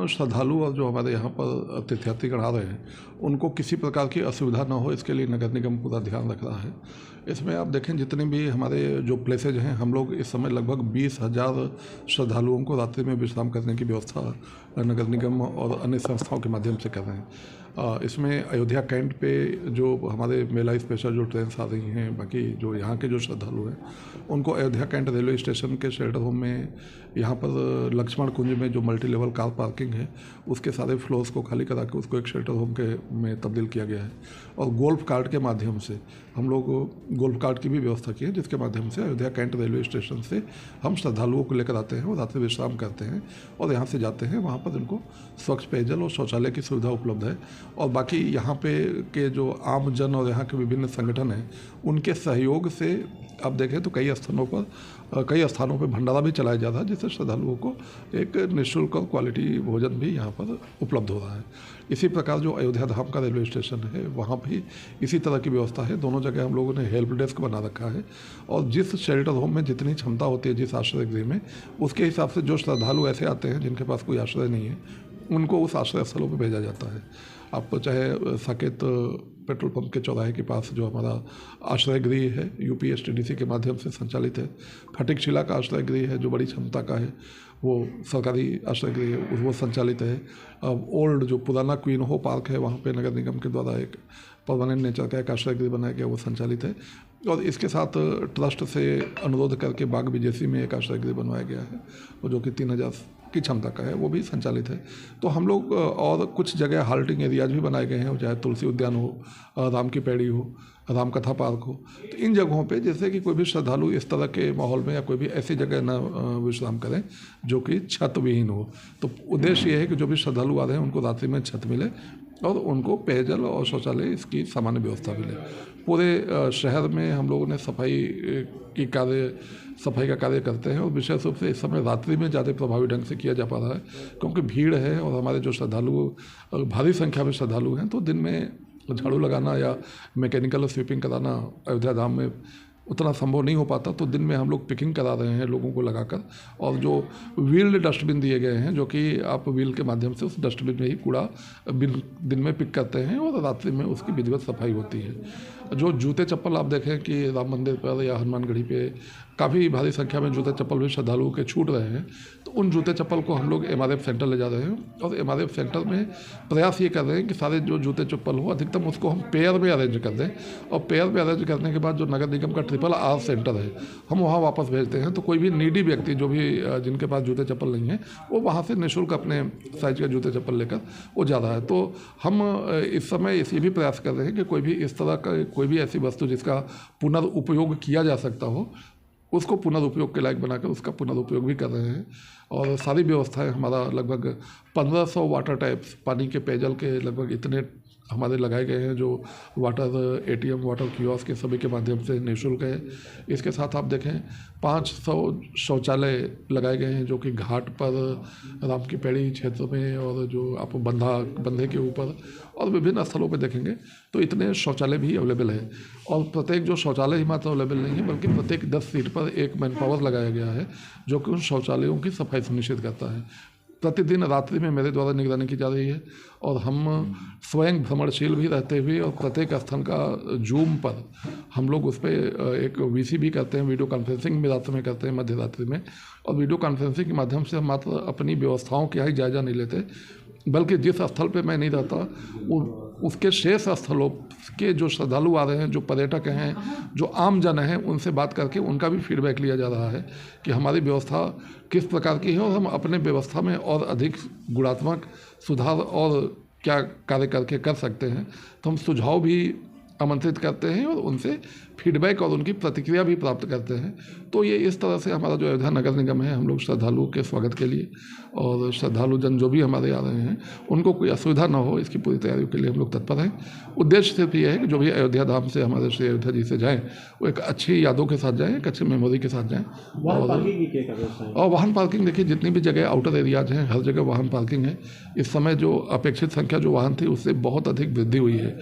श्रद्धालु और जो हमारे यहाँ पर तीर्थयात्रीगण आ रहे हैं उनको किसी प्रकार की असुविधा न हो, इसके लिए नगर निगम पूरा ध्यान रख रहा है। इसमें आप देखें जितने भी हमारे जो प्लेसेज हैं, हम लोग इस समय लगभग 20,000 श्रद्धालुओं को रात्रि में विश्राम करने की व्यवस्था नगर निगम और अन्य संस्थाओं के माध्यम से कर रहे हैं। इसमें अयोध्या कैंट पे जो हमारे मेला स्पेशल जो ट्रेन आ रही हैं, बाकी जो यहाँ के जो श्रद्धालु हैं उनको अयोध्या कैंट रेलवे स्टेशन के शेल्टर होम में, यहाँ पर लक्ष्मण कुंज में जो मल्टी लेवल कार पार्किंग है उसके सारे फ्लोर्स को खाली करा के उसको एक शेल्टर होम के में तब्दील किया गया है। और गोल्फ कार्ट के माध्यम से हम लोग गोल्फ कार्ट की भी व्यवस्था की है, जिसके माध्यम से अयोध्या कैंट रेलवे स्टेशन से हम श्रद्धालुओं को लेकर आते हैं और रात्रि विश्राम करते हैं और यहाँ से जाते हैं। वहाँ पर उनको स्वच्छ पेयजल और शौचालय की सुविधा उपलब्ध है। और बाकी यहाँ पे के जो आम जन और यहाँ के विभिन्न संगठन हैं उनके सहयोग से आप देखें तो कई स्थानों पर भंडारा भी चलाया जाता है, जिससे श्रद्धालुओं को एक निःशुल्क और क्वालिटी भोजन भी यहाँ पर उपलब्ध हो रहा है। इसी प्रकार जो अयोध्या धाम का रेलवे स्टेशन है वहाँ भी इसी तरह की व्यवस्था है। दोनों जगह हम लोगों ने हेल्प डेस्क बना रखा है और जिस शेल्टर होम में जितनी क्षमता होती है, जिस आश्रय गृह में, उसके हिसाब से जो श्रद्धालु ऐसे आते हैं जिनके पास कोई आश्रय नहीं है उनको उस आश्रय स्थलों पर भेजा जाता है। आप चाहे साकेत पेट्रोल पंप के चौराहे के पास जो हमारा आश्रय गृह है UPSTDC के माध्यम से संचालित है, फटिक शिला का आश्रय गृह है जो बड़ी क्षमता का है, वो सरकारी आश्रय गृह है, वो संचालित है। अब ओल्ड जो पुराना क्वीन हो पार्क है वहाँ पे नगर निगम के द्वारा एक परमानेंट नेचर का एक आश्रय गृह बनाया गया, वो संचालित है। और इसके साथ ट्रस्ट से अनुरोध करके बाग BJC में एक आश्रय गृह बनवाया गया है, वो जो कि 3,000 की क्षमता का है, वो भी संचालित है। तो हम लोग और कुछ जगह हाल्टिंग एरियाज भी बनाए गए हैं, चाहे तुलसी उद्यान हो, राम की पैड़ी हो, राम कथा पार्क हो। तो इन जगहों पे जैसे कि कोई भी श्रद्धालु इस तरह के माहौल में या कोई भी ऐसी जगह न विश्राम करें जो कि छत विहीन हो। तो उद्देश्य ये है कि जो भी श्रद्धालु आ रहे हैं उनको रात्रि में छत मिले और उनको पेयजल और शौचालय इसकी सामान्य व्यवस्था मिले। पूरे शहर में हम लोगों ने सफाई का कार्य करते हैं और विशेष रूप से इस समय रात्रि में ज़्यादा प्रभावी ढंग से किया जा पा रहा है, क्योंकि भीड़ है और हमारे जो श्रद्धालु भारी संख्या में श्रद्धालु हैं, तो दिन में झाड़ू लगाना या मैकेनिकल स्वीपिंग कराना अयोध्या धाम में उतना संभव नहीं हो पाता। तो दिन में हम लोग पिकिंग करा रहे हैं लोगों को लगाकर, और जो व्हील्ड डस्टबिन दिए गए हैं जो कि आप व्हील के माध्यम से उस डस्टबिन में ही कूड़ा दिन में पिक करते हैं और रात्रि में उसकी विधिवत सफाई होती है। जो जूते चप्पल आप देखें कि राम मंदिर पर या हनुमानगढ़ी पे काफ़ी भारी संख्या में जूते चप्पल भी श्रद्धालुओं के छूट रहे हैं, तो उन जूते चप्पल को हम लोग MRF सेंटर ले जा रहे हैं और MRF सेंटर में प्रयास ये कर रहे हैं कि सारे जो जूते चप्पल हो अधिकतम उसको हम पेयर में अरेंज कर दें, और पेयर में अरेंज करने के बाद जो नगर निगम का RRR सेंटर है हम वहाँ वापस भेजते हैं। तो कोई भी नीडी व्यक्ति जो भी जिनके पास जूते चप्पल नहीं है वो वहाँ से निःशुल्क अपने साइज के जूते चप्पल लेकर वो जा रहा है। तो हम इस समय ये भी प्रयास कर रहे हैं कि कोई भी इस तरह का कोई भी ऐसी वस्तु जिसका पुनर्उपयोग किया जा सकता हो उसको पुनर्उपयोग के लायक बनाकर उसका पुनर्उपयोग भी कर रहे हैं। और सारी व्यवस्थाएं हमारा लगभग 1500 वाटर टैप्स, पानी के पेयजल के लगभग इतने हमारे लगाए गए हैं जो वाटर ATM, वाटर कियोस्क के सभी के माध्यम से निःशुल्क है। इसके साथ आप देखें 500 शौचालय लगाए गए हैं जो कि घाट पर, राम की पैड़ी क्षेत्र में, और जो आप बंधे के ऊपर और विभिन्न स्थलों पे देखेंगे तो इतने शौचालय भी अवेलेबल है। और प्रत्येक जो शौचालय ही मात्र अवेलेबल नहीं है बल्कि प्रत्येक 10 सीट पर एक मैन पावर लगाया गया है जो कि उन शौचालयों की सफाई सुनिश्चित करता है। प्रतिदिन रात्रि में मेरे द्वारा निगरानी की जा रही है और हम स्वयं भ्रमणशील भी रहते हुए और प्रत्येक स्थान का जूम पर हम लोग उस पर एक VC भी करते हैं, वीडियो कॉन्फ्रेंसिंग भी रात में करते हैं मध्य रात्रि में। और वीडियो कॉन्फ्रेंसिंग के माध्यम से हम मात्र अपनी व्यवस्थाओं का ही जायजा नहीं लेते बल्कि जिस स्थल पे मैं नहीं रहता उसके शेष स्थलों के जो श्रद्धालु आ रहे हैं, जो पर्यटक हैं, जो आम जन हैं, उनसे बात करके उनका भी फीडबैक लिया जा रहा है कि हमारी व्यवस्था किस प्रकार की है और हम अपने व्यवस्था में और अधिक गुणात्मक सुधार और क्या कार्य करके कर सकते हैं। तो हम सुझाव भी आमंत्रित करते हैं और उनसे फीडबैक और उनकी प्रतिक्रिया भी प्राप्त करते हैं। तो ये इस तरह से हमारा जो अयोध्या नगर निगम है, हम लोग श्रद्धालुओं के स्वागत के लिए और श्रद्धालु जन जो भी हमारे आ रहे हैं उनको कोई असुविधा ना हो इसकी पूरी तैयारियों के लिए हम लोग तत्पर हैं। उद्देश्य सिर्फ ये है कि जो भी अयोध्या धाम से हमारे श्री अयोध्या जी से जाएँ वो एक अच्छी यादों के साथ जाएँ, एक अच्छी मेमोरी के साथ जाएँ। और वाहन पार्किंग देखिए, जितनी भी जगह आउटर एरियाज हैं हर जगह वाहन पार्किंग है। इस समय जो अपेक्षित संख्या जो वाहन थी उससे बहुत अधिक वृद्धि हुई है।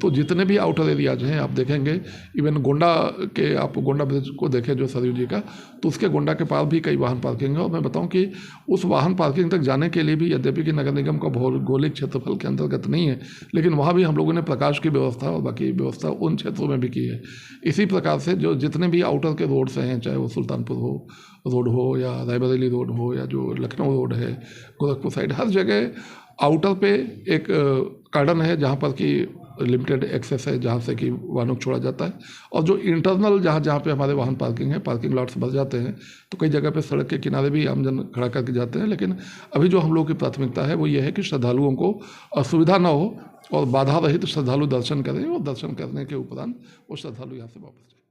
तो जितने भी आउटर एरियाज हैं आप देखेंगे, इवन गोंडा के, आप गोंडा ब्रिज को देखें जो सरयू जी का, तो उसके गोंडा के पास भी कई वाहन पार्किंग है। और मैं बताऊं कि उस वाहन पार्किंग तक जाने के लिए भी यद्यपि कि नगर निगम का भौगोलिक क्षेत्रफल के अंतर्गत नहीं है, लेकिन वहाँ भी हम लोगों ने प्रकाश की व्यवस्था और बाकी व्यवस्था उन क्षेत्रों में भी की है। इसी प्रकार से जो जितने भी आउटर के रोड्स हैं, चाहे वो सुल्तानपुर रोड हो या रायबरेली रोड हो या जो लखनऊ रोड है, गोरखपुर साइड, हर जगह आउटर पे एक कार्डन है जहाँ पर कि लिमिटेड एक्सेस है, जहाँ से कि वाहनों को छोड़ा जाता है। और जो इंटरनल जहाँ जहाँ पे हमारे वाहन पार्किंग है, पार्किंग लॉट्स भर जाते हैं, तो कई जगह पे सड़क के किनारे भी आमजन खड़ा करके जाते हैं। लेकिन अभी जो हम लोग की प्राथमिकता है वो ये है कि श्रद्धालुओं को असुविधा ना हो और बाधा रहित श्रद्धालु दर्शन करें, और दर्शन करने के उपरांत वो श्रद्धालु यहाँ से वापस जाए।